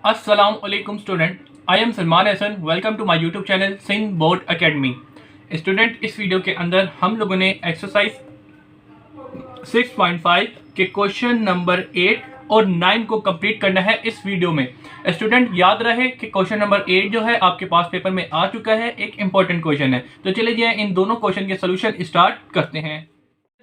अस्सलामुअलैकुम student, I am Salman Hasan. Welcome to my YouTube channel Sindh board academy. Student, इस video के अंदर हम लोगों ने एक्सरसाइज 6.5 के क्वेश्चन नंबर 8 और 9 को कंप्लीट करना है इस वीडियो में। स्टूडेंट, याद रहे कि क्वेश्चन नंबर 8 जो है आपके पास पेपर में आ चुका है, एक इंपॉर्टेंट क्वेश्चन है। तो चलिए इन दोनों क्वेश्चन के सोल्यूशन स्टार्ट करते हैं।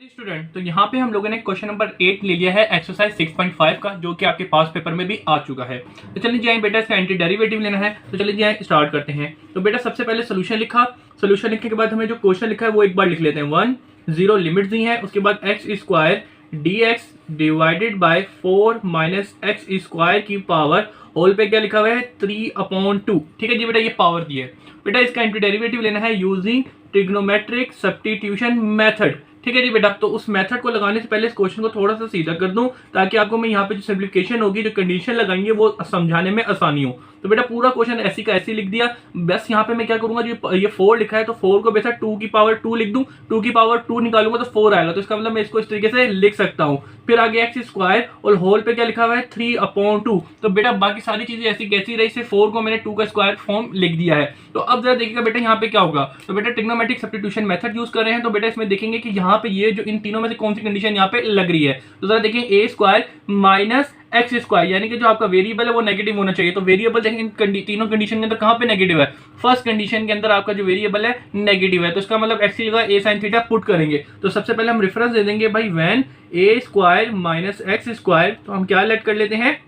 स्टूडेंट, तो यहाँ पे हम लोगों ने क्वेश्चन नंबर 8 ले लिया है एक्सरसाइज 6.5 का, जो कि आपके पास पेपर में भी आ चुका है। तो चलिए जाए बेटा, इसका एंटी डेरिवेटिव लेना है। तो चलिए जाए स्टार्ट करते हैं। तो बेटा सबसे पहले सोल्यूशन लिखा। सोल्यूशन लिखने के बाद हमें जो क्वेश्चन लिखा है वो एक बार लिख लेते हैं। 1 0 लिमिट दी है, उसके बाद x square dx divided by 4 minus x square की पावर होल पे क्या लिखा हुआ है 3/2। ठीक है जी बेटा, ये पावर दी है। बेटा इसका एंटी डेरिवेटिव लेना है यूजिंग ट्रिग्नोमेट्रिक सब्स्टिट्यूशन मेथड। ठीक है जी बेटा, तो उस मेथड को लगाने से पहले इस क्वेश्चन को थोड़ा सा सीधा कर दूं, ताकि आपको मैं यहाँ पे जो सिंप्लीफिकेशन होगी, जो कंडीशन लगाएंगे, वो समझाने में आसानी हो। तो बेटा पूरा क्वेश्चन ऐसी का ऐसी लिख दिया। बस यहाँ पे मैं क्या करूंगा, जो ये 4 लिखा है तो 4 को बेटा 2 की पावर 2 लिख दूं। 2 की पावर 2 निकालूंगा तो 4 आएगा। तो इसका मतलब मैं इसको इस तरीके से लिख सकता हूँ। फिर आगे एक्स स्क्वायर और होल पे क्या लिखा हुआ है 3/2। तो बेटा बाकी सारी चीजें ऐसी कैसी रही, सिर्फ 4 को मैंने 2 का स्क्वायर फॉर्म लिख दिया है। तो अब जरा देखिएगा बेटा यहाँ पे क्या होगा। तो बेटा ट्रिग्नोमेट्रिक सब्स्टिट्यूशन मेथड यूज कर रहे हैं। तो बेटा इसमें देखेंगे कि यहाँ पे ये जो इन तीनों में से कौन सी कंडीशन यहाँ पे लग रही है। तो जरा देखिए, ए स्क्वायर माइनस एक्स स्क्वायर, यानी कि जो आपका वेरिएबल है वो नेगेटिव होना चाहिए। तो वेरिएबल देखेंगे तीनों कंडीशन के अंदर कहाँ पे नेगेटिव है। फर्स्ट कंडीशन के अंदर आपका जो वेरिएबल है नेगेटिव है, तो इसका मतलब एक्स की जगह ए साइन थीटा पुट करेंगे। तो सबसे पहले हम रेफरेंस दे देंगे भाई, when a square minus x square, तो हम क्या लेट कर लेते हैं,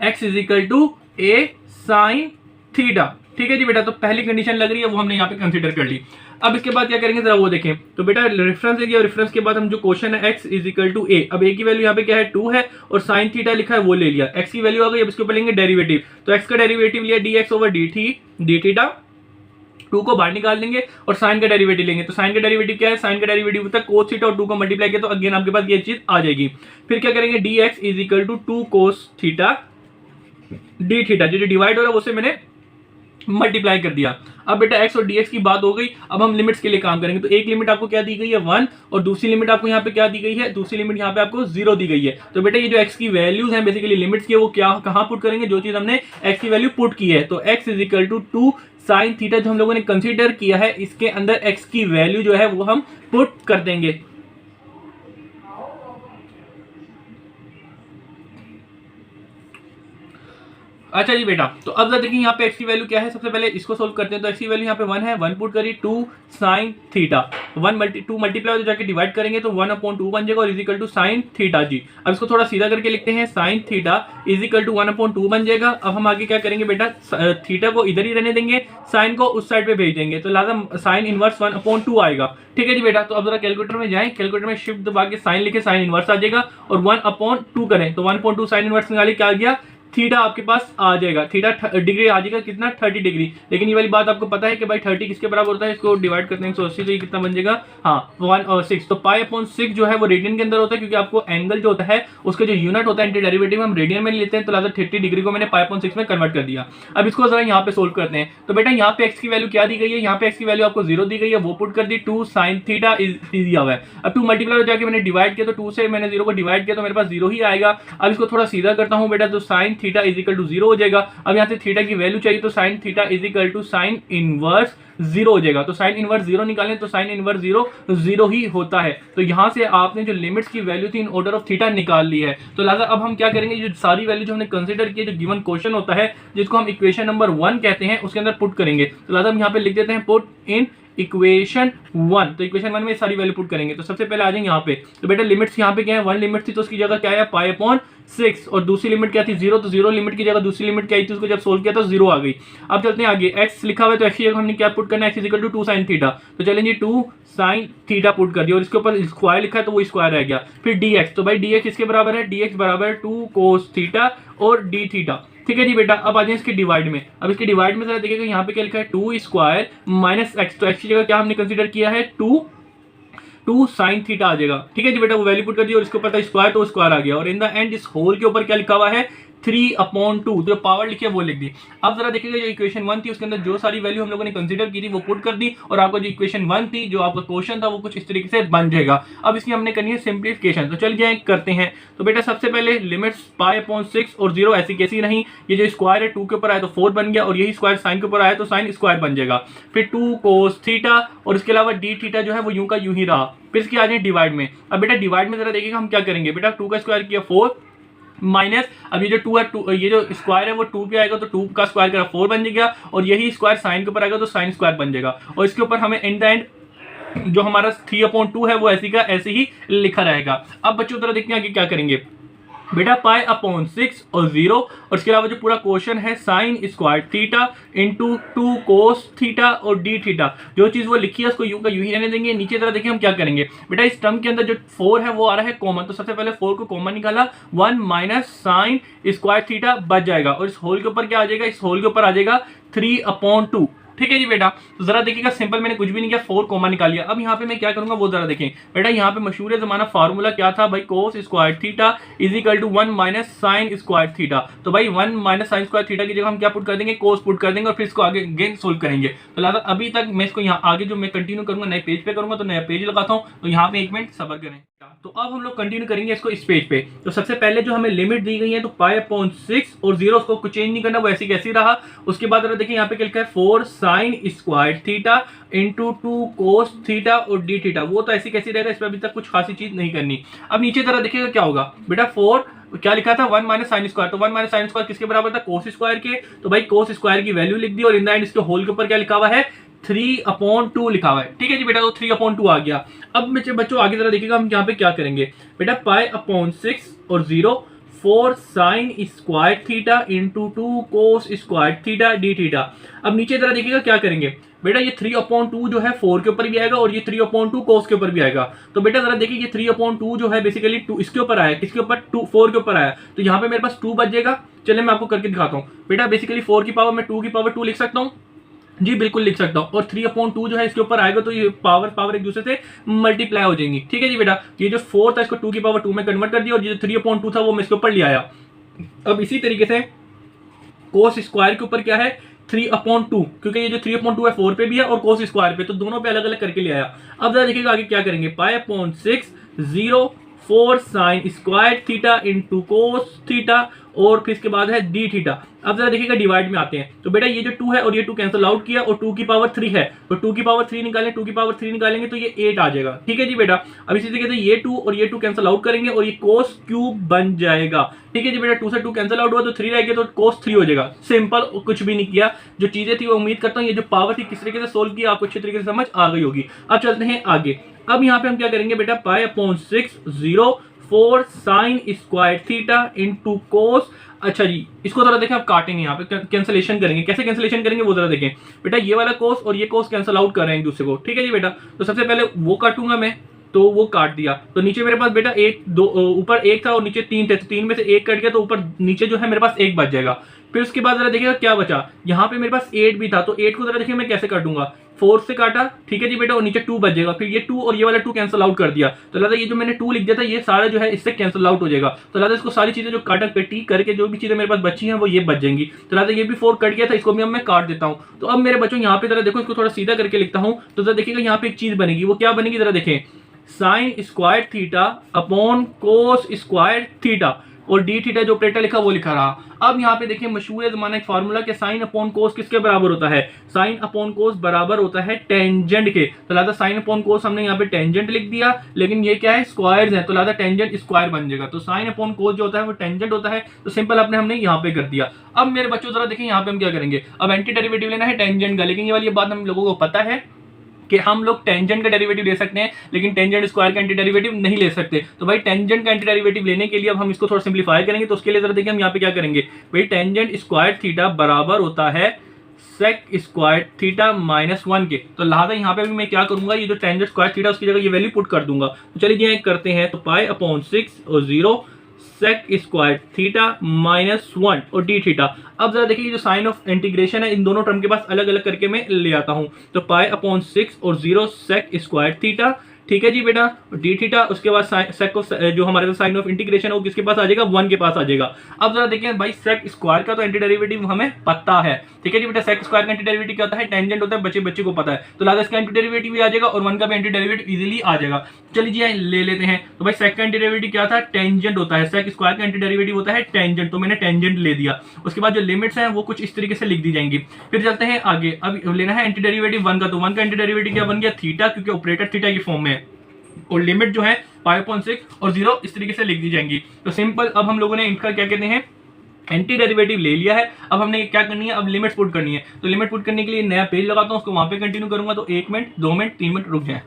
x is equal to a sine theta. ठीक है जी बेटा, तो पहली कंडीशन लग रही है वो हमने यहाँ पे कंसीडर कर ली। अब इसके बाद क्या करेंगे जरा वो देखें। तो बेटा रेफरेंस दे दिया, रेफरेंस के बाद हम जो क्वेश्चन है x इज इक्वल टू ए, अब a की वैल्यू यहाँ पे क्या है 2 है और साइन थीटा लिखा है वो ले लिया। x की वैल्यू आ गई, अब इसके ऊपर लेंगे डेरिवेटिव। तो x का डेरिवेटिव लिया dx ओवर डी थीटा, 2 को बाहर निकाल देंगे और साइन का डेरिवेटिव लेंगे। तो साइन का डेरिवेटिव क्या है, साइन का डेरिवेटिव होता है कोस थीटा और 2 को मल्टीप्लाई किया तो अगेन आपके पास ये चीज आ जाएगी। फिर क्या करेंगे, dx is equal to 2 cos theta d theta, जो डिवाइड हो रहा है उसे मैंने मल्टीप्लाई कर दिया। अब बेटा x और dx की बात हो गई। अब हम लिमिट्स के लिए काम करेंगे। तो एक लिमिट आपको क्या दी गई है 1 और दूसरी लिमिट आपको यहाँ पे क्या दी गई है, दूसरी लिमिट यहाँ पे आपको 0 दी गई है। तो बेटा ये जो x की वैल्यूज हैं बेसिकली लिमिट्स की, वो क्या कहाँ पुट करेंगे, जो चीज हमने x की वैल्यू पुट की है। तो x is equal to 2 sine theta जो हम लोगों ने कंसीडर किया है, इसके अंदर x की वैल्यू जो है वो हम पुट कर देंगे। अच्छा जी बेटा, तो अब देखिए यहाँ पे x की वैल्यू क्या है। सबसे पहले इसको सोल्व करते हैं। तो x की वैल्यू यहाँ पे 1 है, 1 पुट करी 2 साइन थीटा, 2 मल्टीप्लाई हो जाके डिवाइड करेंगे तो 1/2 बन जाएगा और is equal to sine theta जी। अब इसको थोड़ा सीधा करके लिखते हैं, sine theta is equal to 1/2 बन जाएगा। अब हम आगे क्या करेंगे बेटा, थीटा को इधर ही रहने देंगे, साइन को उस साइड पे भेज देंगे, तो लिहाजा साइन इनवर्स 1/2 आएगा। ठीक है जी बेटा, तो अब जरा कैलकुलेटर में जाएं, कैलकुलेटर में शिफ्ट दबा के साइन लिखे, साइन इनवर्स आ जाएगा और 1/2 करें तो 1/2 साइन इनवर्स निकाले, क्या आ गया, थीटा आपके पास आ जाएगा। थीटा डिग्री आ जाएगा कितना, 30 डिग्री। लेकिन ये वाली बात आपको पता है कि भाई 30 किसके बराबर होता है, इसको डिवाइड करते हैं 180 तो ये कितना बन जाएगा, हाँ 1 और 6। तो पाई/6 जो है वो रेडियन के अंदर होता है, क्योंकि आपको एंगल जो होता है उसका जो यूनिट होता है एंटी डेरिवेटिव हम रेडियन में लेते हैं। तो लिहाजा 30 डिग्री को मैंने पाई/6 में कन्वर्ट कर दिया। अब इसको जरा यहाँ पे सोल्व करते हैं। तो बेटा यहाँ पे एक्स की वैल्यू क्या दी गई है, यहाँ पे एक्स की वैल्यू आपको 0 दी गई है, वो पुट कर दी, 2 साइन थीटा दिया हुआ है। अब 2 मल्टीप्लाई हो जाके मैंने डिवाइड किया, तो 2 से मैंने 0 को डिवाइड किया तो मेरे पास 0 ही आएगा। अब इसको थोड़ा सीधा करता हूँ बेटा, तो sine theta is equal to 0 हो जाएगा। अब यहाँ से थीटा की वैल्यू चाहिए, तो sine theta is equal to sine inverse 0 हो जाएगा। तो साइन इनवर्स 0 निकालें तो साइन इनवर्स 0 ही होता है। तो यहां से आपने जो लिमिट्स की वैल्यू थी इन ऑर्डर ऑफ थीटा निकाल ली है। तो लिहाजा अब हम क्या करेंगे, जो सारी वैल्यू जो हमने कंसीडर की, जो गिवन क्वेश्चन होता है जिसको हम इक्वेशन नंबर 1 कहते हैं, उसके अंदर पुट करेंगे। तो लिहाजा हम यहाँ पे लिख देते हैं पुट इन इक्वेशन 1। तो इक्वेशन 1 में सारी वैल्यू पुट करेंगे। तो सबसे पहले आ जाएंगे यहाँ पे। तो बेटा लिमिट्स यहाँ पे क्या है, 1 लिमिट थी तो उसकी जगह क्या है पाई/6 और दूसरी लिमिट क्या थी 0। तो 0 लिमिट की जगह दूसरी लिमिट क्या आई थी, उसको जब सोल्व किया तो 0 आ गई। अब चलते हैं आगे, x लिखा हुआ है तो x की जगह हमने क्या पुट करना है, x is equal to 2 sine theta. तो चलें जी 2 साइन थीटा पुट कर दिया और इसके ऊपर स्क्वायर लिखा है तो वो स्क्वायर रह गया। फिर dx, तो भाई dx इसके बराबर है, dx बराबर 2 कोस थीटा और डी थीटा। ठीक है जी बेटा, अब आ जाए इसके डिवाइड में। अब इसके डिवाइड में जरा देखिएगा यहाँ पे क्या लिखा है 2 स्क्वायर माइनस एक्स। तो एक्स की जगह क्या हमने कंसीडर किया है 2 साइन थीटा आ जाएगा। ठीक है जी बेटा, वो वैल्यू पुट कर दी और इसके ऊपर था स्क्वायर तो स्क्वायर आ गया और इन द एंड इस होल के ऊपर क्या लिखा हुआ है 3/2, जो पावर लिखी है वो लिख दी। अब जरा देखिएगा जो इक्वेशन 1 थी उसके अंदर जो सारी वैल्यू हम लोगों ने कंसीडर की थी वो पुट कर दी, और आपको जो इक्वेशन 1 थी जो आपका क्वेश्चन था वो कुछ इस तरीके से बन जाएगा। अब इसकी हमने करनी है सिंप्लीफिकेशन, तो चलिए करते हैं। तो बेटा सबसे पहले लिमिट्स π/6 और 0 ऐसी कैसी नहीं, ये जो स्क्वायर है 2 के ऊपर आया तो 4 बन गया, और यही स्क्वायर साइन के ऊपर आया तो साइन स्क्वायर बन जाएगा। फिर 2 cos थीटा, और इसके अलावा d थीटा जो है वो यूं का यूं ही रहा। फिर इसकी आ जाए डिवाइड में। अब बेटा डिवाइड में जरा देखिएगा हम क्या करेंगे, बेटा 2 का स्क्वायर किया 4 माइनस, अब ये जो 2 है, ये जो स्क्वायर है वो 2 पे आएगा तो 2 का स्क्वायर करा 4 बन जाएगा, और यही स्क्वायर साइन के ऊपर आएगा तो साइन स्क्वायर बन जाएगा, और इसके ऊपर हमें इन द एंड जो हमारा 3/2 है वो ऐसी का ऐसे ही लिखा रहेगा। अब बच्चों तरह देखते हैं आगे क्या करेंगे, बेटा π/6 और 0, और इसके अलावा जो पूरा क्वेश्चन है sign square theta into 2 cos theta और d थीटा, जो चीज वो लिखी है उसको यूं का यूं ही रहने देंगे। नीचे तरह देखिए हम क्या करेंगे, बेटा इस टर्म के अंदर जो 4 है वो आ रहा है कॉमन, तो सबसे पहले 4 को कॉमन निकाला, 1 माइनस साइन स्क्वायर थीटा बच जाएगा, और इस होल के ऊपर क्या आ जाएगा, इस होल के ऊपर आ जाएगा 3/2। ठीक है जी बेटा, तो जरा देखिएगा सिंपल मैंने कुछ भी नहीं किया, 4 कॉमन निकाल लिया। अब यहाँ पे मैं क्या करूंगा वो जरा देखें। बेटा यहाँ पे मशहूर जमाना फार्मूला क्या था भाई, cos square theta is equal to 1 minus sine square theta. तो भाई 1 माइनस साइन स्क्वायर थीटा की जगह हम क्या पुट कर देंगे, cos पुट कर देंगे, और फिर इसको आगे अगेन सोल्व करेंगे। तो लिहाजा अभी तक मैं इसको यहाँ आगे जो मैं कंटिन्यू करूंगा नए पेज पे करूंगा, तो नया पेज लगाता हूँ, तो यहाँ पे 1 मिनट सब्र करें। तो अब हम लोग कंटिन्यू करेंगे इसको इस पेज पे। तो सबसे पहले जो हमें लिमिट दी गई है तो π/6 और 0 उसको कुछ चेंज नहीं करना, वो ऐसी कैसी रहा। उसके बाद देखिए यहाँ पे क्या लिखा है 4 sign square theta into 2 cos theta और d थीटा, वो तो ऐसी कैसी रहेगा, इस पर अभी तक कुछ खासी चीज नहीं करनी। अब नीचे तरह देखिएगा क्या होगा, बेटा 4 क्या लिखा था 1 माइनस साइन स्क्वायर, तो 1 माइनस साइन स्क्वायर किसके बराबर था, cos स्क्वायर के, तो भाई cos स्क्वायर की वैल्यू लिख दी, और इन द एंड इसके होल के ऊपर क्या लिखा हुआ है 3/2 लिखा हुआ है। ठीक है जी बेटा, तो 3/2 आ गया। अब बच्चों आगे जरा देखिएगा हम यहाँ पे क्या करेंगे, बेटा π/6 और 0 4 sign square theta into 2 cos square theta d theta. अब नीचे जरा देखिएगा क्या करेंगे, बेटा ये 3/2 जो है 4 के ऊपर भी आएगा, और ये 3/2 cos के ऊपर भी आएगा। तो बेटा जरा देखिए ये 3/2 जो है बेसिकली 2 इसके ऊपर आया, किसके ऊपर 4 के ऊपर आया, तो यहाँ पे मेरे पास 2 बच जाएगा। चलिए मैं आपको करके दिखाता हूँ। बेटा बेसिकली 4 की पावर में 2 की पावर 2 लिख सकता हूँ, जी बिल्कुल लिख सकता हूँ, और 3/2 जो है इसके ऊपर आएगा, तो ये पावर एक दूसरे से मल्टीप्लाई हो जाएंगी। ठीक है जी बेटा, ये जो 4 था इसको 2 की पावर 2 में कन्वर्ट कर दिया, और ये जो 3/2 था वो मैं इसके ऊपर ले आया। अब इसी तरीके से cos स्क्वायर के ऊपर क्या है 3/2, क्योंकि ये जो 3/2 है 4 पे भी है और cos स्क्वायर पे, तो दोनों पे अलग अलग करके ले आया। अब जरा देखिएगा आगे क्या करेंगे, π/6 0 4 sign square theta into cos theta, और फिर इसके बाद है d थीटा। अब जरा देखिएगा डिवाइड में आते हैं, तो बेटा ये जो 2 है और ये 2 कैंसिल आउट किया, और 2 की पावर 3 है, तो 2 की पावर 3 निकालें, 2 की पावर 3 निकालेंगे तो ये 8 आ जाएगा। ठीक है जी बेटा, अब इसी तरीके से ये 2 और ये 2 कैंसिल आउट करेंगे, और ये cos क्यूब बन जाएगा। ठीक है जी बेटा, 2 से 2 कैंसिल आउट हुआ तो 3 रह गया, तो cos 3 हो जाएगा। सिंपल, कुछ भी नहीं किया, जो चीजें थी वो उम्मीद करता हूँ ये जो पावर थी किस तरीके से सोल्व किया आपको अच्छी तरीके से समझ आ गई होगी। अब चलते हैं आगे। अब यहाँ पे हम क्या करेंगे बेटा, π/6 0 4 sign square theta into cos। अच्छा जी, इसको जरा देखें, आप काटेंगे यहाँ पे कैंसिलेशन करेंगे, कैसे कैंसिलेशन करेंगे वो जरा देखें। बेटा ये वाला cos और ये cos कैंसिल आउट कर रहे हैं एक दूसरे को। ठीक है जी बेटा, तो सबसे पहले वो काटूंगा मैं, तो वो काट दिया, तो नीचे मेरे पास बेटा एक दो ऊपर 1 था और नीचे 3 थे, तो 3 में से 1 कट गया, तो ऊपर नीचे जो है मेरे पास 1 बच जाएगा। फिर उसके बाद जरा देखिएगा क्या बचा, यहाँ पे मेरे पास 8 भी था, तो 8 को जरा देखिए मैं कैसे काटूंगा, 4 से काटा। ठीक है जी बेटा, और नीचे 2 बच जाएगा, फिर ये 2 और ये वाला 2 कैंसिल आउट कर दिया, तो लिहाजा ये जो मैंने 2 लिख दिया था ये सारा जो है इससे कैंसिल आउट हो जाएगा। तो लिहाजा इसको सारी चीजें जो काटा कटी करके जो भी चीजें मेरे पास बची हैं वो ये बच जाएंगी। तो लिहाजा ये भी 4 कट गया था, इसको भी अब मैं काट देता हूँ। तो अब मेरे बच्चों यहाँ पे जरा देखो, इसको थोड़ा सीधा करके लिखता हूँ, तो जरा देखिएगा यहाँ पे एक चीज बनेगी, वो क्या बनेगी जरा देखें, sign square theta upon cos square theta, और डी थीटा जो ऑपरेटर लिखा वो लिखा रहा। अब यहाँ पे देखिए मशहूर जमाना एक फार्मूला के साइन अपॉन कोस किसके बराबर होता है, साइन अपॉन कोस बराबर होता है टेंजेंट के। तो लिहाजा साइन अपॉन कोस हमने यहाँ पे टेंजेंट लिख दिया, लेकिन ये क्या है स्क्वायर्स है, तो लिहाजा टेंजेंट स्क्वायर बन जाएगा। तो साइन अपॉन कोस जो होता है वो टेंजेंट होता है, तो सिंपल हमने यहाँ पे कर दिया। अब मेरे बच्चों जरा देखिए यहाँ पे हम क्या करेंगे, अब एंटी डेरिवेटिव लेना है टेंजेंट का, लेकिन ये वाली बात हम लोगों को पता है कि हम लोग टेंजेंट का डेरिवेटिव ले सकते हैं, लेकिन टेंजेंट स्क्वायर का एंटी डेरिवेटिव नहीं ले सकते। तो भाई टेंजेंट का एंटी डेरिवेटिव लेने के लिए अब हम इसको थोड़ा सिंप्लीफाई करेंगे, तो उसके लिए जरा देखिए हम यहाँ पे क्या करेंगे, भाई टेंजेंट स्क्वायर थीटा बराबर होता है सेक स्क्वायर थीटा माइनस 1 के। तो लिहाजा यहाँ पे भी मैं क्या करूंगा, ये जो टेंजेंट स्क्वायर थीटा उसकी जगह ये वैल्यू पुट कर दूंगा। तो चलिए ये करते हैं, तो पाई अपॉन 6 और 0 सेक स्क्वायर थीटा माइनस 1 और डी थीटा। अब जरा देखिए जो साइन ऑफ इंटीग्रेशन है इन दोनों टर्म के पास अलग अलग करके मैं ले आता हूं। तो पाई अपॉन 6 और 0 सेक स्क्वायर थीटा ठीक है जी बेटा, डी थीटा, उसके बाद सेक ऑफ जो हमारे पास साइन ऑफ इंटीग्रेशन है वो किसके पास आ जाएगा, 1 के पास आ जाएगा। अब जरा देखिए भाई सेक स्क्वायर का तो एंटी डेरिवेटिव हमें पता है, ठीक है जी बेटा, सेक स्क्वायर का एंटी डेरिवेटिव क्या होता है, टेंजेंट होता है, बच्चे बच्चे को पता है, तो लादा इसका एंटी डेरिवेटिव भी आ जाएगा और 1 का भी एंटी डेरिवेटिव इजीली आ जाएगा। चलिए जी ले लेते हैं, तो भाई सेक का एंटी डेरिवेटिव क्या था, टेंजेंट होता है, सेक स्क्वायर का एंटी डेरिवेटिव होता है टेंजेंट, तो मैंने टेंजेंट ले दिया। उसके बाद जो लिमिट्स हैं वो कुछ इस तरीके से लिख दी जाएंगी। फिर चलते हैं आगे, अब लेना है एंटी डेरिवेटिव 1 का, तो 1 का एंटी डेरिवेटिव क्या बन गया, थीटा, क्योंकि ऑपरेटर थीटा की फॉर्म में है, और लिमिट जो है π/6 और 0 इस तरीके से लिख दी जाएंगी। तो सिंपल, अब हम लोगों ने इनका क्या कहते हैं एंटी डेरिवेटिव ले लिया है। अब हमने क्या करनी है, अब लिमिट्स पुट करनी है। तो लिमिट पुट करने के लिए नया पेज लगाता हूं, उसको वहां पे कंटिन्यू करूंगा, तो 1 मिनट 2 मिनट 3 मिनट रुक जाए।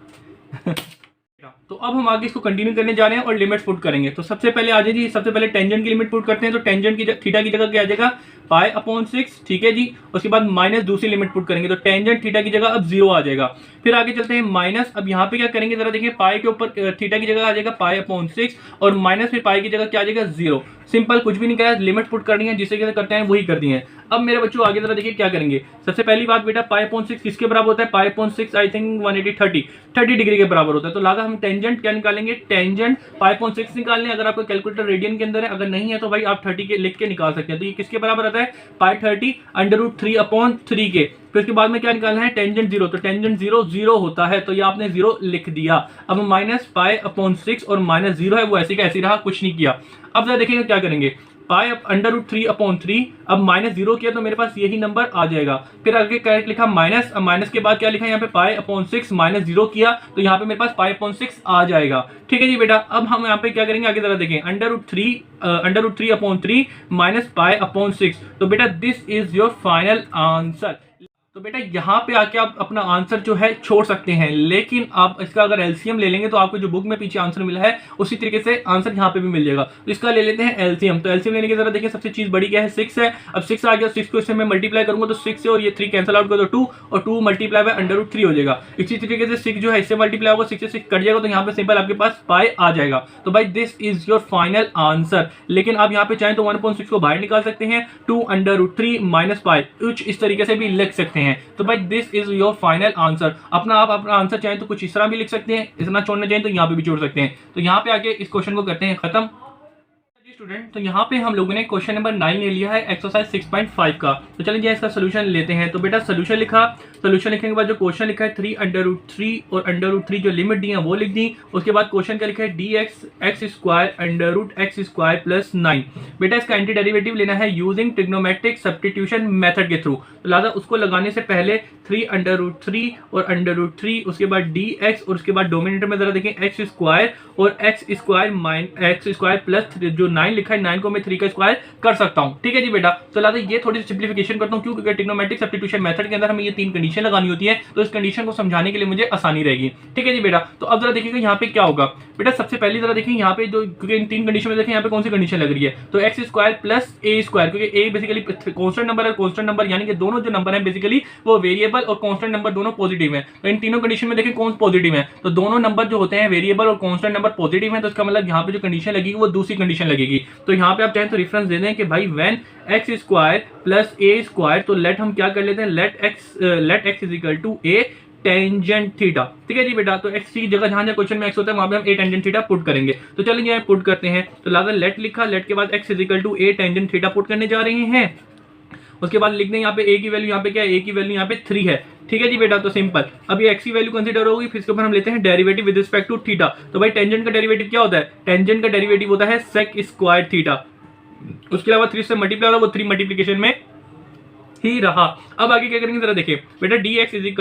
तो अब हम आगे इसको कंटिन्यू करने जा रहे हैं और लिमिट्स पुट करेंगे। तो सबसे पहले आ जाइए, सबसे पहले टेंजेंट की लिमिट पुट करते हैं। तो टेंजेंट की थीटा की जगह क्या आ जाएगा, π/6, ठीक है जी। उसके बाद माइनस दूसरी लिमिट पुट करेंगे, तो टेंजेंट थीटा की जगह अब 0 आ जाएगा। फिर आगे चलते हैं माइनस, अब यहाँ पे क्या करेंगे जरा देखिए, पाई के ऊपर थीटा की जगह आ जाएगा π/6 और माइनस फिर पाई की जगह क्या आ जाएगा, 0। सिंपल, कुछ भी नहीं करा, लिमिट पुट करनी है, जिसे करते हैं वही कर दी है। अब मेरे बच्चों आगे जरा देखिए क्या करेंगे। सबसे पहली बात बेटा, π/6 किसके बराबर होता है, π/6 आई थिंक 180 30 डिग्री के बराबर होता है। तो लागा हम टेंजेंट क्या निकालेंगे, टेंजेंट π/6 निकालने। अगर आपका कैलकुलेटर रेडियन के अंदर है, अगर नहीं है तो भाई आप 30 के लिख के निकाल सकते हैं। तो ये किसके बराबर आता है, π30 √3/3 के। फिर उसके बाद में क्या निकालना है, टेंजेंट 0, तो टेंजेंट 0 होता है, तो ये आपने 0 लिख दिया। अब माइनस π/6 और माइनस 0 है वो ऐसे का ऐसे रहा, कुछ नहीं किया। अब जरा देखेंगे क्या करेंगे, π√3/3, अब माइनस 0 किया तो मेरे पास यही नंबर आ जाएगा। फिर आगे क्या लिखा, माइनस, अब माइनस के बाद क्या लिखा यहाँ पे, π/6 माइनस 0 किया तो यहाँ पे मेरे पास π/6 आ जाएगा। ठीक है जी बेटा, अब हम यहाँ पे क्या करेंगे आगे जरा देखें, √3/3 माइनस π/6, तो बेटा this is your final answer. तो बेटा यहाँ पे आके आप अपना आंसर जो है छोड़ सकते हैं, लेकिन आप इसका अगर एलसीएम ले लेंगे तो आपको जो बुक में पीछे आंसर मिला है उसी तरीके से आंसर यहाँ पे भी मिल जाएगा। तो इसका ले लेते हैं एलसीएम। तो एलसीएम लेने की जरा देखिए, सबसे चीज बड़ी क्या है, 6 है। अब 6 आ गया, 6 को इससे मैं मल्टीप्लाई करूंगा तो 6 से और ये 3 कैंसिल आउट कर दो 2 और 2 मल्टीप्लाई बाय √3 हो जाएगा। इसी तरीके से 6 जो है इससे मल्टीप्लाई होगा, 6 से 6 कट जाएगा, तो यहाँ पे सिंपल आपके पास पाई आ जाएगा। तो भाई this is your final answer. लेकिन आप यहाँ पे चाहें तो 1/6 को बाहर निकाल सकते हैं, 2 √3 माइनस पाई, कुछ इस तरीके से भी लिख सकते हैं। तो भाई this is your final answer. आप अपना आंसर चाहें तो कुछ इस तरह भी लिख सकते हैं, इतना छोड़ना चाहें तो यहाँ पे भी छोड़ सकते हैं। तो यहाँ पे आके इस क्वेश्चन को करते हैं खत्म। स्टूडेंट, तो यहाँ पे हम लोगों ने क्वेश्चन नंबर 9 ले लिया है एक्सरसाइज 6.5 का। तो चलिए इसका सोल्यूशन लेते हैं। तो बेटा सोल्यूशन लिखा, सोल्यूशन लिखने के बाद जो क्वेश्चन लिखा है 3 और √3 जो लिमिट दी है वो लिख दी। उसके बाद क्वेश्चन का लिखा है dx x² + 9। बेटा इसका एंटी डेरिवेटिव लेना है यूजिंग ट्रिग्नोमेट्रिक सब्स्टिट्यूशन मेथड के थ्रू। तो लिहाजा उसको लगाने से पहले 3 और √3, उसके बाद dx और उसके बाद डोमिनेटर में जरा देखें x² और x² प्लस जो 9 लिखा है, 9 को मैं 3 का स्क्वायर कर सकता हूं। ठीक है जी बेटा, तो लादा ये थोड़ी सी सिंप्लीफिकेशन करता हूं, क्योंकि ट्रिग्नोमेट्रिक सब्स्टिट्यूशन मेथड के अंदर हमें ये 3 कंडीशन लगानी होती है, तो इस कंडीशन को समझाने के लिए मुझे आसानी रहेगी। ठीक है जी बेटा, तो अब जरा देखिएगा यहाँ पे क्या होगा। बेटा सबसे पहले जरा देखिए यहाँ पे जो, क्योंकि इन 3 कंडीशन में देखें यहाँ पे कौन सी कंडीशन लग रही है, तो x² प्लस a², क्योंकि a बेसिकली कांस्टेंट नंबर है, कांस्टेंट नंबर यानी कि दोनों जो नंबर है बेसिकली वो वेरिएबल और कांस्टेंट नंबर दोनों पॉजिटिव है। तो इन तीनों कंडीशन में देखें कौन पॉजिटिव है, तो दोनों नंबर जो होते हैं वेरिएबल और कांस्टेंट नंबर पॉजिटिव है, तो इसका मतलब यहाँ पे जो कंडीशन लगेगी वो दूसरी कंडीशन लगेगी। तो यहाँ पे आप चाहें तो रेफरेंस दे दें कि भाई व्हेन x² प्लस a², तो लेट हम क्या कर लेते हैं, let x = a tangent theta. ठीक है जी बेटा, तो x की जगह जहां क्वेश्चन में x होता है वहां पे हम a टेंजेंट थीटा पुट करेंगे। तो चलिए यहाँ पुट करते हैं। तो लादा लेट लिखा, लेट के बाद x = a tangent theta put करने जा रहे हैं। उसके बाद लिख दें यहाँ पे a की वैल्यू, यहाँ पे क्या है, a की वैल्यू यहाँ पे 3 है। ठीक है जी बेटा, तो सिंपल, अब ये x की वैल्यू कंसीडर होगी, फिर इसके ऊपर हम लेते हैं derivative with respect to theta. तो भाई टेंजेंट का डेरिवेटिव क्या होता है, टेंजेंट का डेरिवेटिव होता है sec² थीटा। उसके अलावा 3 से मल्टीप्लाई होगा, वो 3 मल्टीप्लिकेशन में ही रहा। अब आगे क्या करेंगे जरा देखिए बेटा, dx =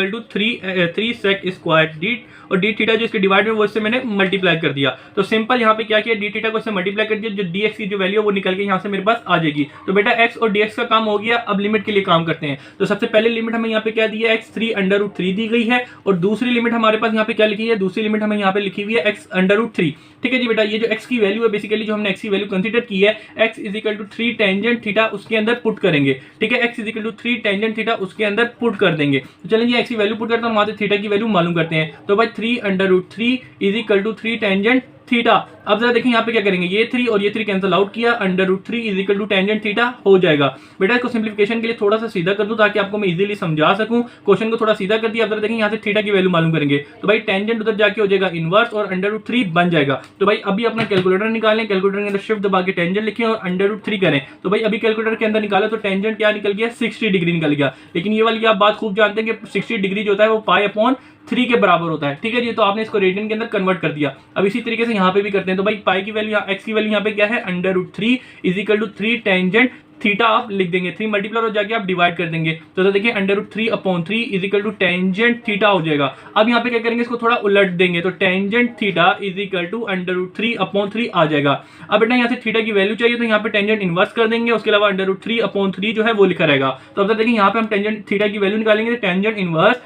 3 sec² d और d थीटा जो इसके डिवाइड में वो इससे मैंने मल्टीप्लाई कर दिया। तो सिंपल यहाँ पे क्या किया, d थीटा को इससे मल्टीप्लाई कर दिया, जो dx की जो वैल्यू है वो निकल के यहाँ से मेरे पास आ जाएगी। तो बेटा x और dx का काम हो गया, अब लिमिट के लिए काम करते हैं। तो सबसे पहले लिमिट हमें यहाँ पे क्या दी है, x 3 दी गई है, और दूसरी लिमिट हमारे पास यहाँ पे क्या लिखी है, दूसरी लिमिट हमें यहाँ पे लिखी हुई है x√3। ठीक है जी बेटा, ये जो x की वैल्यू है बेसिकली जो हमने x की वैल्यू कंसीडर की है, x = 3 टेंजेंट थीटा उसके अंदर पुट करेंगे। ठीक है, x = 3 टेंजेंट थीटा उसके अंदर पुट कर देंगे। तो चलेंगे x की वैल्यू पुट करते हैं, वहां से थीटा की वैल्यू मालूम करते हैं। तो भाई 3 √3 = 3 टेंजेंट थीटा। अब जरा देखें यहाँ पे क्या करेंगे, ये 3 और ये 3 कैंसिल आउट किया, √3 is equal to tangent theta हो जाएगा। बेटा इसको सिंप्लीफिकेशन के लिए थोड़ा सा सीधा कर दूं ताकि आपको मैं इजीली समझा सकूं। क्वेश्चन को थोड़ा सीधा कर दिया। अब जरा देखें यहाँ से थीटा की वैल्यू मालूम करेंगे, तो भाई टेंजेंट उधर जाके हो जाएगा इनवर्स और √3 बन जाएगा। तो भाई अभी अपना कैलकुलेटर निकालें, कैलकुलेटर के अंदर शिफ्ट दबा के टेंजेंट लिखें और √3 करें। तो भाई अभी कैलकुलेटर के अंदर निकाला तो टेंजेंट क्या निकल गया, 60 डिग्री निकल गया। लेकिन ये वाली आप बात खूब जानते हैं कि 60 डिग्री जो होता है वो π/3 के बराबर होता है। ठीक है जी, तो आपने इसको रेडियन के अंदर कन्वर्ट कर दिया। अब इसी तरीके से यहाँ पे भी करते हैं। तो भाई पाई की वैल्यू, एक्स की वैल्यू यहाँ पे क्या है, √3 is equal to 3 tangent theta आप लिख देंगे, 3 मल्टीप्लाई हो जाके आप डिवाइड कर देंगे। तो देखिए √3/3 is equal to tangent theta हो जाएगा। अब यहाँ पे क्या करेंगे, इसको थोड़ा उलट देंगे तो tangent theta is equal to √3/3 आ जाएगा। अब बेटा यहाँ से थीटा की वैल्यू चाहिए तो यहाँ पे टेंजेंट इनवर्स कर देंगे, उसके अलावा √3/3 जो है वो लिखा रहेगा। तो अब देखिए यहाँ पे हम टेंजेंट थीटा की वैल्यू निकालेंगे, टेंजेंट इनवर्स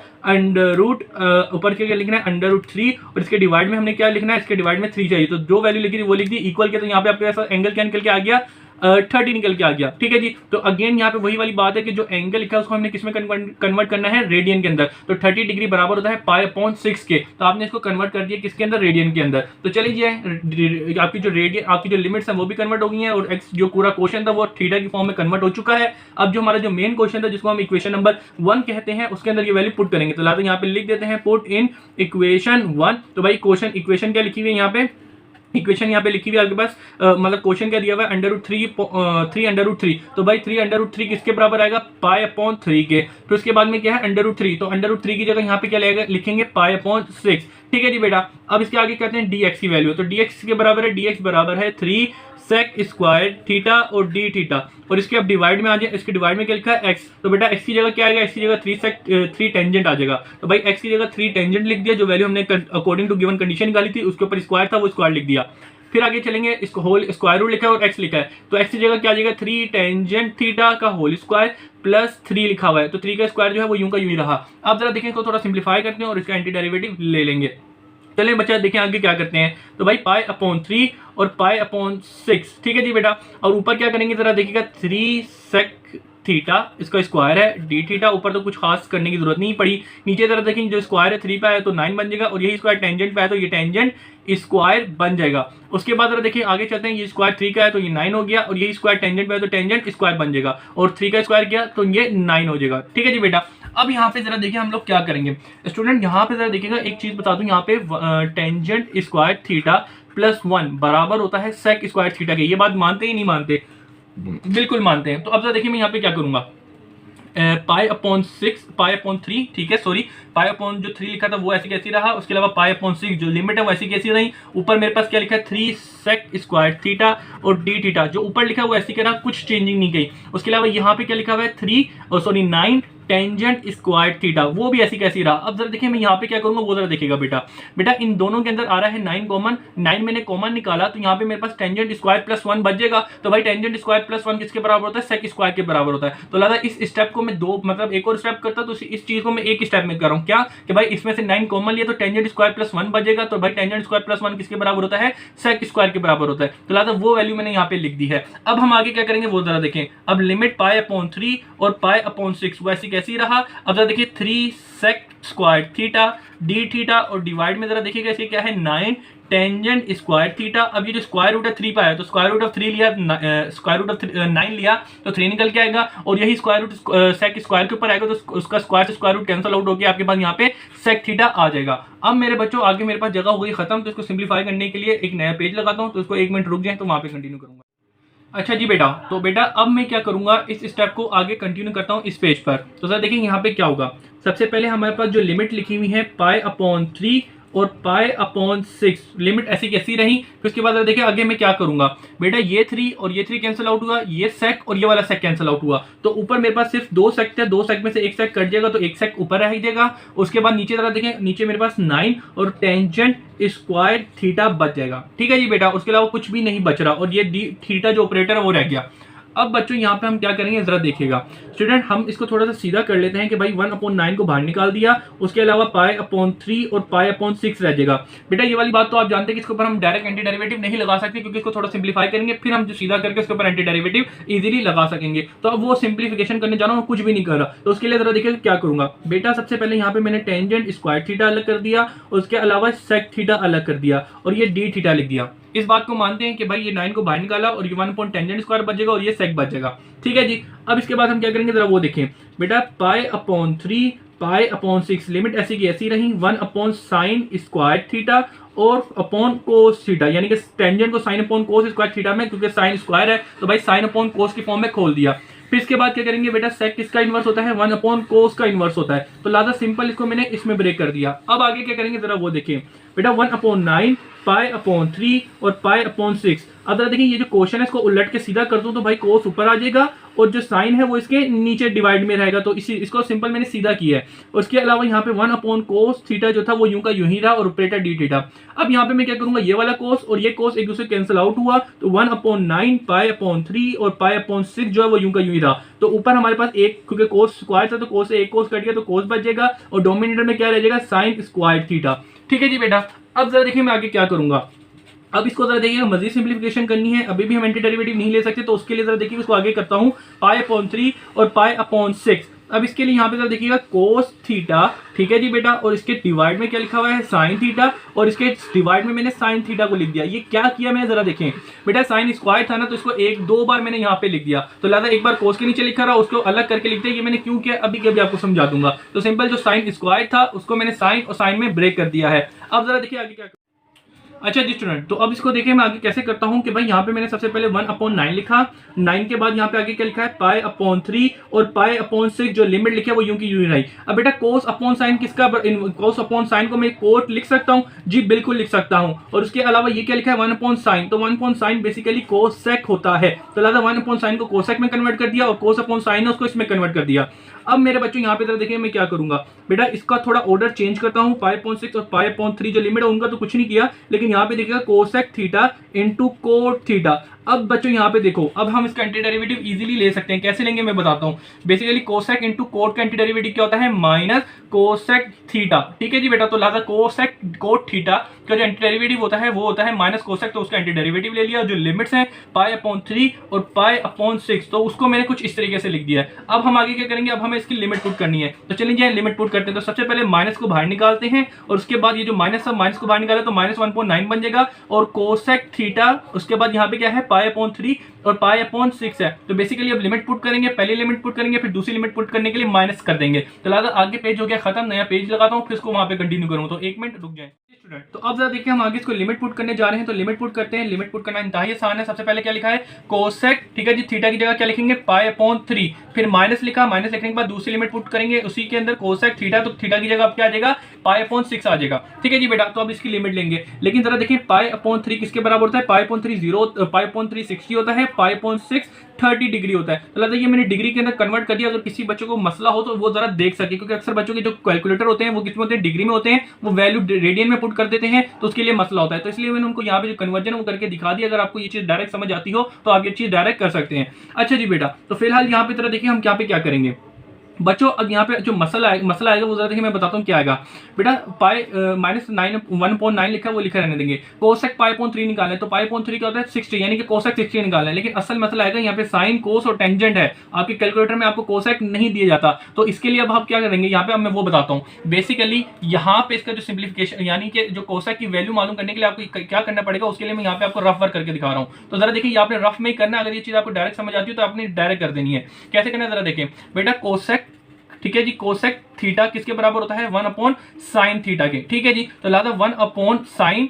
ऊपर क्या लिखना है √3 और इसके डिवाइड में हमने क्या लिखना है, इसके डिवाइड में 3 चाहिए। तो जो वैल्यू लिखी थी वो लिख दी, इक्वल किया तो यहाँ पे आपके पास एंगल क्या निकल के आ गया, 30 निकल के आ गया। ठीक है जी, तो अगेन यहाँ पे वही वाली बात है कि जो एंगल लिखा है उसको हमने किसमें कन्वर्ट करना है, रेडियन के अंदर। तो 30 डिग्री बराबर होता है π/6 के, तो आपने इसको कन्वर्ट कर दिया किसके अंदर, रेडियन के अंदर। तो चलिए आपकी जो रेडियन, आपकी जो लिमिट्स है वो भी कन्वर्ट हो गई है और एक्स जो पूरा क्वेश्चन था वो थीटा की फॉर्म में कन्वर्ट हो चुका है। अब जो हमारा जो मेन क्वेश्चन था जिसको हम इक्वेशन नंबर 1 कहते हैं उसके अंदर ये वैल्यू पुट करेंगे। तो लाते यहाँ पे लिख देते हैं पुट इन इक्वेशन 1। तो भाई इक्वेशन क्या लिखी हुई है यहाँ पे, इक्वेशन यहाँ पे लिखी हुई है आपके पास, मतलब क्वेश्चन क्या दिया हुआ है, √3 तो भाई 3 किसके बराबर आएगा, π/3 के। तो इसके बाद में क्या है √3, तो √3 की जगह यहाँ पे क्या लिखेंगे π/6। ठीक है जी बेटा, अब इसके आगे कहते हैं dx की वैल्यू। तो dx के बराबर है, dx बराबर है 3 सेक स्क्वायर थीटा और डी थीटा। और इसके अब डिवाइड में आ जाए, इसके डिवाइड में क्या लिखा है x। तो बेटा x की जगह क्या आएगा, x की जगह 3 टेंजेंट आ जाएगा। तो भाई x की जगह 3 टेंजेंट लिख दिया, जो वैल्यू हमने अकॉर्डिंग टू गिवन कंडीशन निकाली थी उसके ऊपर स्क्वायर था वो स्क्वायर लिख दिया। फिर आगे चलेंगे, इसको होल स्क्वायर रूट लिखा है और x लिखा है, तो x की जगह क्या आ जाएगा 3 टेंजेंट थीटा का होल स्क्वायर प्लस 3 लिखा हुआ है। तो 3 का स्क्वायर जो है वो यूं का यूं ही रहा। अब जरा देखें, इसको थोड़ा सिंप्लीफाई करते हैं और इसका एंटी डेरिवेटिव ले लेंगे। चलिए बच्चा देखें आगे क्या करते हैं। तो भाई π/3 और π/6। ठीक है जी बेटा, और ऊपर क्या करेंगे जरा देखिएगा, 3 सेक थीटा, इसका स्क्वायर है डी थीटा। ऊपर तो कुछ खास करने की जरूरत नहीं पड़ी। नीचे जरा देखें, जो स्क्वायर है 3 पे आया तो 9 बन जाएगा और यही स्क्वायर टेंजेंट पे आया तो ये टेंजेंट स्क्वायर बन जाएगा। उसके बाद जरा देखिए आगे चलते हैं, ये स्क्वायर 3 का है तो ये 9 हो गया और यही स्क्वायर टेंजेंट पे आया तो टेंजेंट स्क्वायर बन जाएगा और 3 का स्क्वायर किया तो ये 9 हो जाएगा। ठीक है जी बेटा, अब यहाँ पे जरा देखिए हम लोग क्या करेंगे स्टूडेंट, यहाँ पे जरा देखिएगा एक चीज बता दूं, यहाँ पे टेंजेंट स्क्वायर थीटा प्लस 1 बराबर होता है सेक स्क्वायर थीटा के। ये बात मानते ही नहीं मानते, बिल्कुल मानते हैं। तो अब जरा देखिए मैं यहाँ पे क्या करूंगा, π/3, ठीक है सॉरी, जो 3 लिखा था वो ऐसी कैसी रहा, उसके अलावा π/6 जो लिमिट है वो ऐसी कैसी रही। ऊपर मेरे पास क्या लिखा है 3 सेक स्क्वायर थीटा और डी थीटा, जो ऊपर लिखा है वो ऐसी कह रहा, कुछ चेंजिंग नहीं गई। उसके अलावा यहाँ पे क्या लिखा हुआ है 9 टेंजेंट स्क्वायर थीटा, वो भी ऐसी कैसी रहा। अब जरा देखिए मैं यहाँ पे क्या करूंगा वो जरा देखिएगा बेटा इन दोनों के अंदर आ रहा है 9 कॉमन, 9 मैंने कॉमन निकाला तो यहाँ पे मेरे पास टेंजेंट स्क्वायर प्लस 1 बच जाएगा। तो भाई टेंजेंट स्क्वायर प्लस 1 किसके बराबर होता है, सेक स्क्वायर के बराबर होता है। तो लगा इस स्टेप को मैं दो मतलब एक और स्टेप करता तो इस चीज को मैं एक स्टेप में कर रहा हूँ, क्या कि भाई इसमें से 9 कॉमन लिया तो टेंजेंट स्क्वायर प्लस 1 बचेगा। तो भाई टेंजेंट स्क्वायर प्लस 1 किसके बराबर होता है, सेक स्क्वायर के बराबर होता है। तो लगा वो वैल्यू मैंने यहाँ पे लिख दी है। अब हम आगे क्या करेंगे वो जरा देखें। अब लिमिट π/3 और π/6 वो ऐसी कैसी रहा। अब जरा देखिए 3 sec square theta d theta और डिवाइड में जरा देखिएगा इसके क्या है 9 टेंजेंट स्क्वायर थीटा। अब ये जो स्क्वायर रूट है 3 पे आया तो स्क्वायर रूट ऑफ 3 लिया, स्क्वायर रूट ऑफ 9 लिया तो 3 निकल के आएगा और यही स्क्वायर रूट सेक स्क्वायर के ऊपर आएगा तो उसका स्क्वायर से स्क्वायर रूट कैंसिल आउट होकर आपके पास यहाँ पे सेक थीटा आ जाएगा। अब मेरे बच्चों आगे मेरे पास जगह हो गई खत्म, तो इसको सिंप्लीफाई करने के लिए एक नया पेज लगाता हूँ, तो इसको 1 मिनट रुक जाए तो वहां पे कंटिन्यू करूंगा। अच्छा जी बेटा, तो बेटा अब मैं क्या करूंगा, इस स्टेप को आगे कंटिन्यू करता हूं इस पेज पर। तो सर देखिए यहाँ पे क्या होगा, सबसे पहले हमारे पास जो लिमिट लिखी हुई है π/3 और π/6 लिमिट ऐसी कैसी रही। फिर उसके बाद देखिए आगे मैं क्या करूंगा बेटा, ये 3 और ये 3 कैंसिल आउट हुआ, ये सेक और ये वाला सेक कैंसिल आउट हुआ। तो ऊपर मेरे पास सिर्फ 2 सेक थे, 2 सेक में से एक सेक कट जाएगा तो एक सेक ऊपर रह जाएगा। उसके बाद नीचे जरा देखें, नीचे मेरे पास 9 और टेंजेंट स्क्वायर थीटा बच जाएगा। ठीक है जी बेटा, उसके अलावा कुछ भी नहीं बच रहा और ये डी थीटा जो ऑपरेटर है वो रह गया। अब बच्चों यहाँ पे हम क्या करेंगे जरा देखिएगा स्टूडेंट, हम इसको थोड़ा सा सीधा कर लेते हैं कि भाई 1/9 को बाहर निकाल दिया, उसके अलावा पाई/3 और पाई/6 रह जाएगा। बेटा ये वाली बात तो आप जानते हैं कि इसके ऊपर हम डायरेक्ट एंटी डेरिवेटिव नहीं लगा सकते, क्योंकि इसको थोड़ा सिंप्लीफाई करेंगे फिर हम जो सीधा करके उसके ऊपर एंटी डेरिवेटिव इजीली लगा सकेंगे। तो अब वो सिंप्लीफिकेशन करने जा रहा हूँ, कुछ भी नहीं कर रहा, तो उसके लिए जरा देखिए क्या करूंगा। बेटा सबसे पहले यहाँ पे मैंने टेंजेंट स्क्वायर थीटा अलग कर दिया, उसके अलावा सेक थीटा अलग कर दिया और ये डी थीटा लिख दिया। इस बात को मानते हैं कि भाई ये 9 को बाहर निकाला और ये 1/टेंजेंट स्क्वायर बचेगा और ये सेक बचेगा। ठीक है जी। अब इसके बाद हम क्या करेंगे जरा वो देखें। बेटा पाई/3 पाई/6 लिमिट ऐसी की ऐसी रही, 1/sin स्क्वायर थीटा और अपॉन कोस थीटा, यानी कि टेंजेंट को sine upon cos square theta में, क्योंकि साइन स्क्वायर है तो भाई साइन अपॉन कोस की फॉर्म में खोल दिया। फिर इसके बाद क्या करेंगे बेटा, सेक किसका इनवर्स होता है, 1/कोस का इनवर्स होता है, तो लादा सिंपल इसको मैंने इसमें ब्रेक कर दिया। अब आगे क्या करेंगे जरा वो देखिए। बेटा 1/9 पाई/3 और पाई/6। अब जरा देखिए ये जो क्वेश्चन है इसको उलट के सीधा कर दूं तो भाई कोस ऊपर आ जाएगा और जो साइन है वो इसके नीचे डिवाइड में रहेगा, तो इसको सिंपल मैंने सीधा किया है। उसके अलावा यहाँ पे 1/कोस थीटा जो था वो यूं का यूं ही रहा और ऑपरेटर डी थीटा। अब यहाँ पे मैं क्या करूंगा, ये वाला कोस और ये कोस एक दूसरे कैंसिल आउट हुआ, तो 1/9 पाई/3 और पाई/6 जो है वो यूं का यूं ही रहा। तो ऊपर हमारे पास एक, क्योंकि कोस स्क्वायर था तो कोस से एक कोस कट गया तो कोस बच जाएगा और डोमिनेटर में क्या रह जाएगा, साइन स्क्वायर थीटा। ठीक है जी बेटा। अब जरा देखिए मैं आगे क्या करूंगा। अब इसको जरा देखिए मजीद सिंप्लीफिकेशन करनी है, अभी भी हम एंटी डेरिवेटिव नहीं ले सकते, तो उसके लिए जरा देखिए इसको आगे करता हूं पाई/3 और पाई/6। अब इसके लिए यहाँ पे जरा देखिएगा कोस थीटा, ठीक है जी बेटा, और इसके डिवाइड में क्या लिखा हुआ है, साइन थीटा, और इसके डिवाइड में मैंने साइन थीटा को लिख दिया। ये क्या किया मैंने जरा देखें। बेटा साइन स्क्वायर था ना, तो इसको एक दो बार मैंने यहाँ पे लिख दिया, तो लिहाजा एक बार कोस के नीचे लिखा रहा, उसको अलग करके लिख दिया। ये मैंने क्यों किया अभी कभी आपको समझा दूंगा। तो सिंपल जो साइन स्क्वायर था उसको मैंने साइन और साइन में ब्रेक कर दिया है। अब जरा देखिए आगे क्या। अच्छा जी स्टूडेंट, तो अब इसको देखिए मैं आगे कैसे करता हूं कि भाई यहाँ पे मैंने सबसे पहले 1/9 लिखा, 9 के बाद यहाँ पे आगे क्या लिखा है पाई/3 और पाई/6, जो लिमिट लिखी है वो यूं की यूं ही रही। अब बेटा कोस अपॉन साइन किसका, कोस अपॉन साइन को मैं कोट लिख सकता हूँ जी, बिल्कुल लिख सकता हूँ। और उसके अलावा ये क्या लिखा है 1/sin, तो 1/sin बेसिकली कोसेक होता है, तो लिहाजा 1/sin को कोसेक में कन्वर्ट कर दिया और कोस अपॉन साइन है उसको इसमें कन्वर्ट कर दिया। अब मेरे बच्चों यहाँ पे जरा देखिए मैं क्या करूंगा। बेटा इसका थोड़ा ऑर्डर चेंज करता हूँ, पाई/6 और पाई/3 जो लिमिट है उनका तो कुछ नहीं किया, लेकिन यहाँ पे देखिएगा cosec theta into cot theta. अब बच्चों यहाँ पे देखो, अब हम इसका एंटी डेरिवेटिव इजीली ले सकते हैं। कैसे लेंगे मैं बताता हूँ। बेसिकली कोसेक इंटू कोट का एंटी डेरिवेटिव क्या होता है, माइनस कोसेक थीटा। ठीक है जी बेटा, तो लिहाजा कोसेक कोट थीटा का जो एंटी डेरिवेटिव होता है वो होता है माइनस कोसेक, तो उसका एंटी डेरिवेटिव ले लिया। जो लिमिट्स हैं पाई/3 और पाई/6, तो उसको मैंने कुछ इस तरीके से लिख दिया है। अब हम आगे क्या करेंगे, अब हमें इसकी लिमिट पुट करनी है, तो चलिए लिमिट पुट करते हैं। तो सबसे पहले माइनस को बाहर निकालते हैं और उसके बाद ये जो माइनस को बाहर निकाला तो -1/9 बन जाएगा और कोसेक थीटा, उसके बाद यहाँ पे क्या है पाई/3 और पाई/6 है। तो बेसिकली अब लिमिट पुट करेंगे, पहली लिमिट पुट करेंगे फिर दूसरी लिमिट पुट करने के लिए माइनस कर देंगे। तो लिहाजा आगे पेज हो गया खत्म, नया पेज लगाता हूँ फिर इसको वहां पे कंटिन्यू करूँ, तो 1 मिनट रुक जाए। तो अब जरा देखिए हम आगे इसको लिमिट पुट करने जा रहे हैं, तो लिमिट पुट करते हैं। लिमिट पुट करना इंतहाई आसान है। सबसे पहले क्या लिखा है कोसेक, ठीक है जी, थीटा की जगह क्या लिखेंगे पाई/3, फिर माइनस लिखा, माइनस लिखने के बाद दूसरी लिमिट पुट करेंगे उसी के अंदर कोसेक थीटा, तो थीटा की जगह अब क्या आ जाएगा पाई/6 आ जाएगा। ठीक है जी बेटा, तो अब इसकी लिमिट लेंगे, लेकिन जरा देखिए पाई/3 किसके बराबर होता है, पाई/3 0, पाई/3 60 होता है, पाई/6 30 डिग्री होता है। तो लगता है ये मैंने डिग्री के अंदर कन्वर्ट कर दिया। अगर किसी बच्चों को मसला हो तो वो जरा देख सके, क्योंकि अक्सर बच्चों के जो कैलकुलेटर होते हैं वो कितने होते हैं, डिग्री में होते हैं, वो वैल्यू रेडियन में पुट कर देते हैं, तो उसके लिए मसला होता है। तो इसलिए मैंने उनको यहाँ पे जो कन्वर्जन वो करके दिखा दिया। अगर आपको ये चीज डायरेक्ट समझ आती हो तो आप ये चीज डायरेक्ट कर सकते हैं। अच्छा जी बेटा, तो फिलहाल यहाँ पे तरह देखिए हम क्या करेंगे बच्चों। अब यहाँ पे जो मसला आएगा वो जरा देखिए मैं बताता हूँ क्या आएगा। बेटा पाई -9 1/9 लिखा है वो लिखा रहने देंगे। कोसेक पाई/3 निकालना है, तो पाई/3 क्या होता है 60, यानी कि कोसेक 60 निकालना है। लेकिन असल मसला आएगा यहाँ पे साइन कोस और टेंजेंट है, आपके कैलकुलेटर में आपको कोसेक नहीं दिया जाता। तो इसके लिए अब आप क्या करेंगे, यहाँ पे अब मैं वो बताता हूँ। बेसिकली यहाँ पे इसका जो सिंप्लीफिकेशन, यानी कि जो कोसेक की वैल्यू मालूम करने के लिए आपको क्या करना पड़ेगा, उसके लिए मैं यहाँ पे आपको रफ वर्क करके दिखा रहा हूँ। तो जरा देखिए आपने रफ में करना है। अगर ये चीज आपको डायरेक्ट समझ आती है तो आपने डायरेक्ट कर देनी है। कैसे करना है जरा देखें। बेटा कोसेक, ठीक है जी, कोसेक थीटा किसके बराबर होता है 1/sin थीटा के। ठीक है जी, तो लिहाजा 1/sin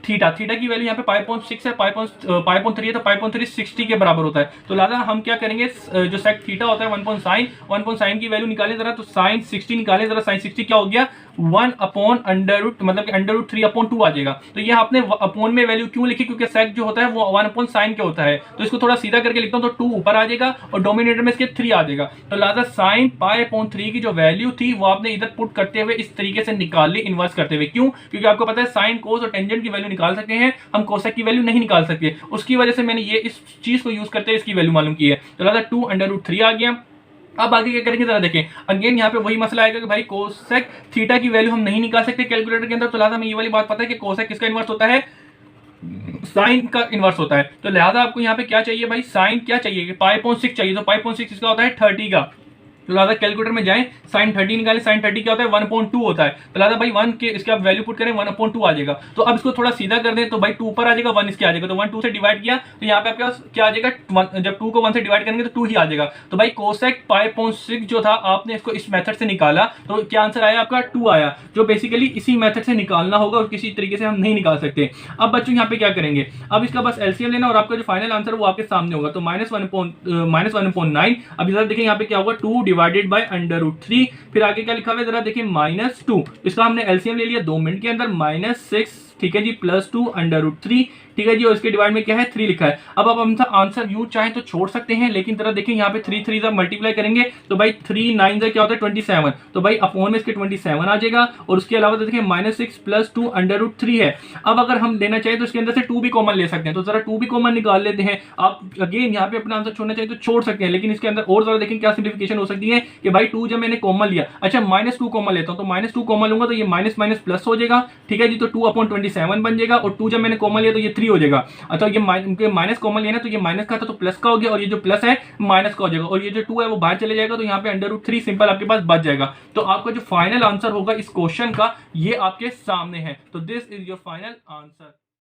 थीटा, थीटा की वैल्यू यहाँ पे पाई/6 है, पाई/3 है, तो पाई/3 60 के बराबर होता है। तो लिहाजा हम क्या करेंगे, जो सेक थीटा होता है 1/sin की वैल्यू निकालें जरा, तो sin 60 निकालें जरा। sin 60 क्या हो गया 1 अपॉन अंडर रूट, मतलब कि अंडर रूट 3 अपॉन 2 आ जाएगा। तो ये आपने अपॉन में वैल्यू क्यों लिखी, क्योंकि सेक जो होता है वो 1 अपॉन साइन के होता है। तो इसको थोड़ा सीधा करके लिखता हूं, तो 2 ऊपर आ जाएगा और डोमिनेटर में इसके 3 आ जाएगा। तो लिहाजा साइन पाई अपॉन 3 की जो वैल्यू थी वो आपने इधर पुट करते हुए इस तरीके से निकाल ली, इन्वर्स करते हुए। क्यों? क्योंकि आपको पता है साइन, कोस और टेंजेंट की वैल्यू निकाल सकते हैं, हम कोसेक की वैल्यू नहीं निकाल सकते। उसकी वजह से मैंने ये इस चीज को यूज करते हुए इसकी वैल्यू मालूम की है। तो लिहाजा 2 अंडर रूट 3 आ गया। अब आगे क्या करेंगे जरा देखें, अगेन यहाँ पे वही मसला आएगा कि भाई कोसेक थीटा की वैल्यू हम नहीं निकाल सकते कैलकुलेटर के अंदर। तो लिहाजा हमें ये वाली बात पता है कि कोसेक किसका इन्वर्स होता है, साइन का इन्वर्स होता है। तो लिहाजा आपको यहाँ पे क्या चाहिए भाई, साइन क्या चाहिए, पाई अपॉन 6 चाहिए। तो पाई अपॉन 6 इसका होता है 30 का। तो लिहाजा कैलकुलेटर में जाएं, साइन 30 निकालें, साइन 30 क्या होता है 1/2 होता है। तो लिहाजा भाई 1 के इसके आप वैल्यू पुट करें 1/2 आ जाएगा। तो अब इसको थोड़ा सीधा कर दें, तो भाई 2 ऊपर आ जाएगा, 1 इसके आ जाएगा। तो 1 2 से डिवाइड किया तो यहाँ पे आपके पास क्या आ जाएगा, जब 2 को 1 से डिवाइड करेंगे तो 2 ही आ जाएगा। तो भाई कोसेक पाई अपॉन 6 जो था आपने इसको इस मेथड से निकाला, तो क्या आंसर आया आपका 2 आया, जो बेसिकली इसी मेथड से निकालना होगा और किसी तरीके से हम नहीं निकाल सकते। अब बच्चों यहाँ पे क्या करेंगे, अब इसका बस एलसीएम लेना और आपका जो फाइनल आंसर वो आपके सामने होगा। तो -1/9। अब इधर देखिए यहाँ पे क्या होगा, 2 डिवाइडेड बाय अंडर रूट 3। फिर आगे क्या लिखा हुआ है जरा देखिए, -2, इसका हमने एलसीएम ले लिया 2 मिनट के अंदर, -6, ठीक है जी, +2 अंडर रूट 3, ठीक है जी, और इसके डिवाइड में क्या है 3 लिखा है। अब आप हम आंसर यूं चाहे तो छोड़ सकते हैं, लेकिन जरा देखिए यहाँ पे 3 3 जब मल्टीप्लाई करेंगे तो भाई 3 9 से क्या होता है 27। तो भाई अपॉन में इसके 27 आ जाएगा। और उसके अलावा तो देखिए -6 + 2 अंडर रूट 3 है। अब अगर हम लेना चाहें तो इसके अंदर से 2 भी कॉमन ले सकते हैं। तो जरा 2 भी कॉमन निकाल लेते हैं। आप अगेन यहाँ पे अपना आंसर छोड़ना चाहिए तो छोड़ सकते हैं, लेकिन इसके अंदर और जरा देखें क्या सिम्प्लिफिकेशन हो सकती है कि भाई 2 जब मैंने कॉमन लिया, अच्छा -2 कॉमन लेता हूं, तो -2 कॉमन लूंगा तो ये माइनस माइनस प्लस हो जाएगा, ठीक है जी। तो 2/27 बन जाएगा, और 2 जब मैंने कॉमन लिया तो ये 3 हो जाएगा। अच्छा ये माइनस कॉमन लिया ना, तो ये माइनस का था तो प्लस का हो गया, और ये जो प्लस है माइनस का हो जाएगा, और ये जो 2 है वो बाहर चले जाएगा। तो यहाँ पे अंडर रूट 3 सिंपल आपके पास बच जाएगा। तो आपका जो फाइनल आंसर होगा इस क्वेश्चन का ये आपके सामने है। तो this is your final answer.